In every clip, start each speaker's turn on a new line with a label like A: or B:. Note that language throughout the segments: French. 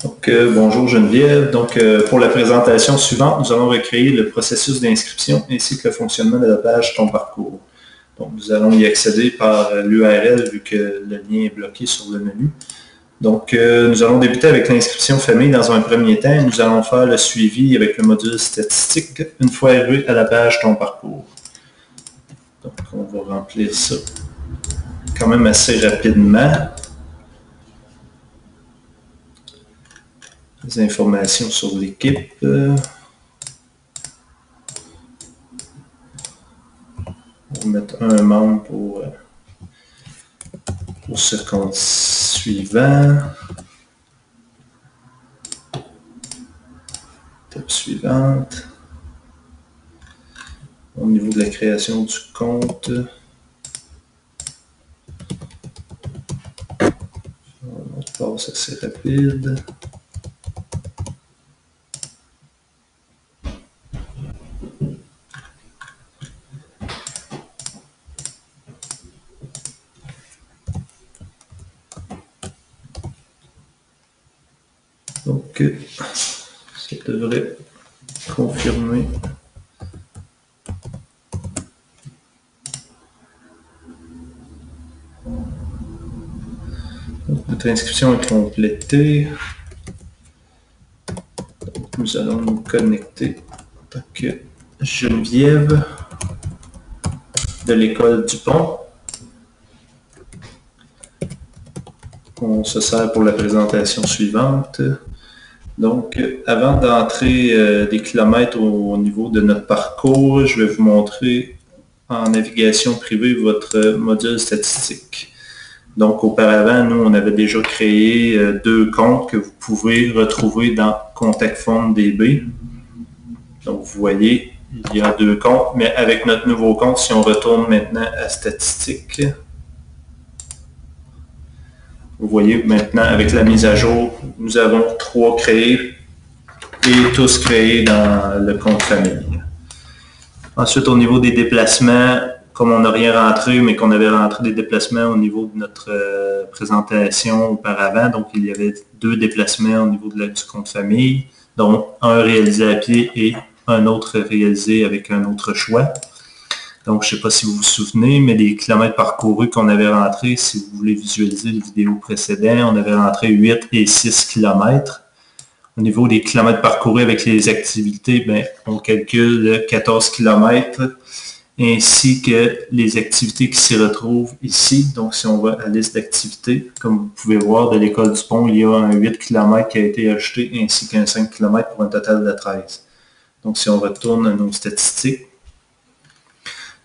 A: Bonjour Geneviève. Pour la présentation suivante, nous allons recréer le processus d'inscription ainsi que le fonctionnement de la page Ton parcours. Donc, nous allons y accéder par l'URL vu que le lien est bloqué sur le menu. Nous allons débuter avec l'inscription famille dans un premier temps et nous allons faire le suivi avec le module statistique une fois arrivé à la page Ton parcours. Donc, on va remplir ça quand même assez rapidement. Les informations sur l'équipe. On va mettre un membre pour ce compte suivant. Étape suivante. Au niveau de la création du compte, on passe assez rapide. Donc, ça devrait confirmer. Donc, notre inscription est complétée. Donc, nous allons nous connecter en tant que Geneviève de l'école Dupont. On se sert pour la présentation suivante. Donc, avant d'entrer des kilomètres au niveau de notre parcours, je vais vous montrer en navigation privée votre module statistique. Donc, auparavant, nous, on avait déjà créé deux comptes que vous pouvez retrouver dans Contact Form DB. Donc, vous voyez, il y a deux comptes, mais avec notre nouveau compte, si on retourne maintenant à Statistique, vous voyez maintenant, avec la mise à jour, nous avons trois créés et tous créés dans le compte famille. Ensuite, au niveau des déplacements, comme on n'a rien rentré, mais qu'on avait rentré des déplacements au niveau de notre présentation auparavant, donc il y avait deux déplacements au niveau du compte famille, dont un réalisé à pied et un autre réalisé avec un autre choix. Donc, je ne sais pas si vous vous souvenez, mais les kilomètres parcourus qu'on avait rentrés, si vous voulez visualiser les vidéos précédentes, on avait rentré 8 et 6 km. Au niveau des kilomètres parcourus avec les activités, on calcule 14 km, ainsi que les activités qui s'y retrouvent ici. Donc, si on va à la liste d'activités, comme vous pouvez voir, de l'école du Pont, il y a un 8 km qui a été ajouté, ainsi qu'un 5 km pour un total de 13. Donc, si on retourne à nos statistiques,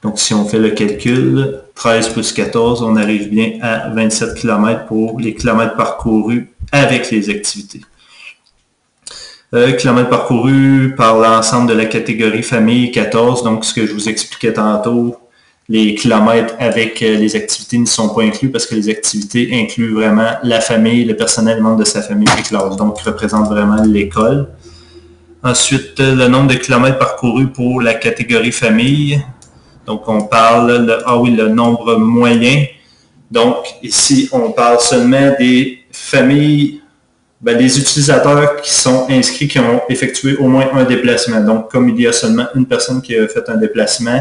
A: donc, si on fait le calcul, 13 plus 14, on arrive bien à 27 km pour les kilomètres parcourus avec les activités. Kilomètres parcourus par l'ensemble de la catégorie famille 14, donc ce que je vous expliquais tantôt, les kilomètres avec les activités ne sont pas inclus parce que les activités incluent vraiment la famille, le personnel, les membres de sa famille et classe, donc représentent vraiment l'école. Ensuite, le nombre de kilomètres parcourus pour la catégorie famille. Donc, on parle, le nombre moyen. Donc, ici, on parle seulement des familles, des utilisateurs qui sont inscrits, qui ont effectué au moins un déplacement. Donc, comme il y a seulement une personne qui a fait un déplacement,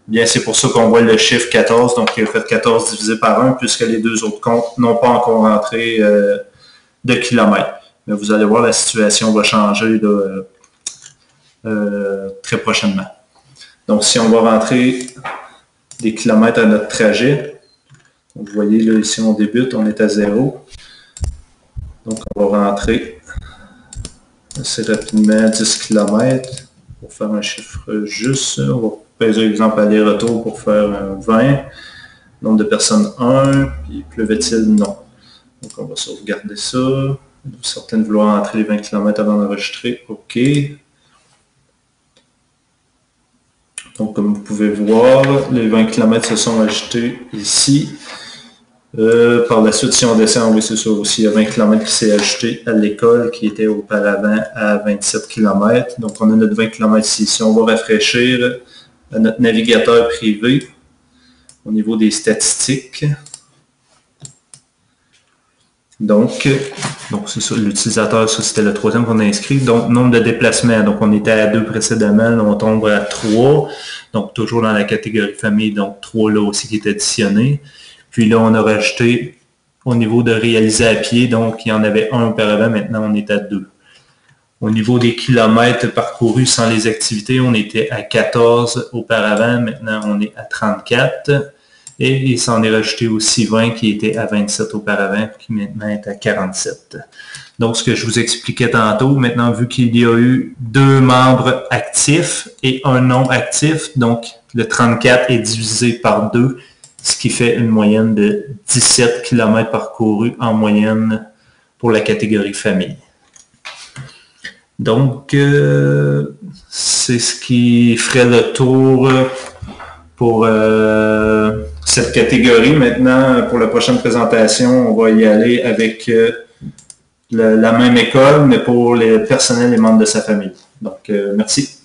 A: bien, c'est pour ça qu'on voit le chiffre 14. Donc, il a fait 14 divisé par 1, puisque les deux autres comptes n'ont pas encore rentré de kilomètres. Mais vous allez voir, la situation va changer très prochainement. Donc, si on va rentrer des kilomètres à notre trajet, donc vous voyez, là, ici, on débute, on est à 0. Donc, on va rentrer assez rapidement 10 km pour faire un chiffre juste. On va peser, exemple, aller-retour pour faire 20. Nombre de personnes 1, puis pleuvait-il? Non. Donc, on va sauvegarder ça. Certaines vouloir entrer les 20 km avant d'enregistrer. OK. Donc, comme vous pouvez voir, les 20 km se sont ajoutés ici. Par la suite, si on descend, oui, c'est ça aussi, il y a 20 km qui s'est ajouté à l'école qui était auparavant à 27 km. Donc, on a notre 20 km ici. Si on va rafraîchir notre navigateur privé au niveau des statistiques, donc, Donc, c'est ça, l'utilisateur, ça c'était le troisième qu'on a inscrit. Donc, nombre de déplacements. Donc, on était à 2 précédemment, là, on tombe à 3. Donc, toujours dans la catégorie famille, donc 3 là aussi qui est additionné. Puis là, on a rajouté au niveau de réaliser à pied, donc il y en avait un auparavant, maintenant on est à 2. Au niveau des kilomètres parcourus sans les activités, on était à 14 auparavant, maintenant on est à 34. Et il s'en est rajouté aussi 20 qui était à 27 auparavant, qui maintenant est à 47. Donc, ce que je vous expliquais tantôt, maintenant, vu qu'il y a eu 2 membres actifs et un non actif, donc le 34 est divisé par 2, ce qui fait une moyenne de 17 km parcourus en moyenne pour la catégorie famille. Donc, c'est ce qui ferait le tour pour cette catégorie. Maintenant, pour la prochaine présentation, on va y aller avec la même école, mais pour les personnels et membres de sa famille. Donc, merci.